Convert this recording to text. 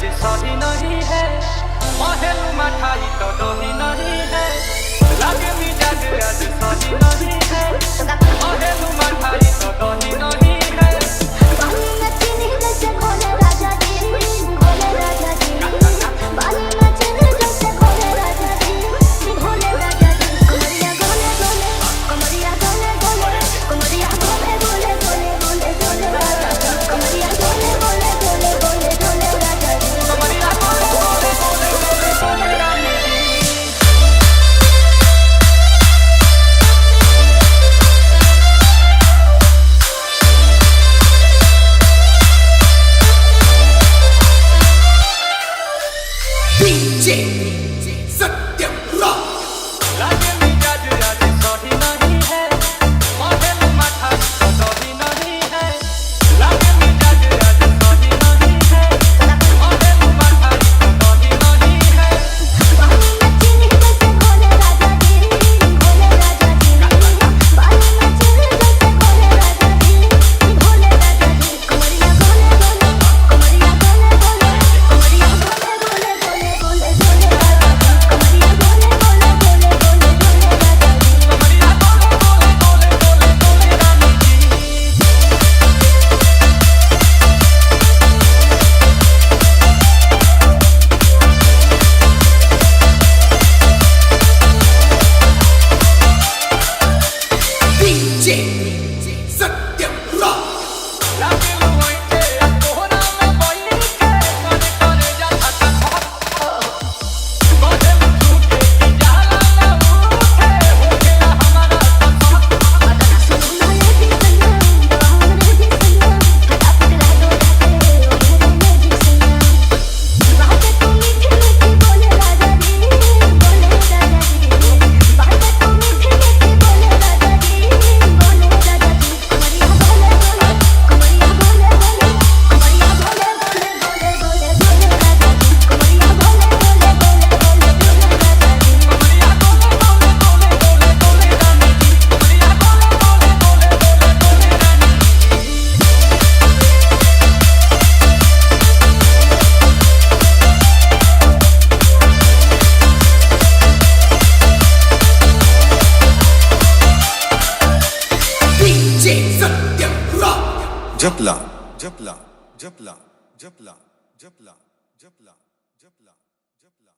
सही नहीं है, महल मठाई तो दही नहीं है, लागे मिजाज आज सही नहीं है, महल मठाई तो दही नहीं है। सत्यम रॉक लागे मिजाज आज सही नहीं है, महल मठाई तो दही नहीं है, लागे मिजाज आज सही नहीं है, महल मठाई तो दही नहीं है। सत्यम रॉक लागे लुइटे कोहरा में बैठ के करे करे जाता था, बदल झूठे की जाला में उठे हो गया हमारा सत्यम रॉक जपला जपला जपला जपला जपला जपला जपला जपला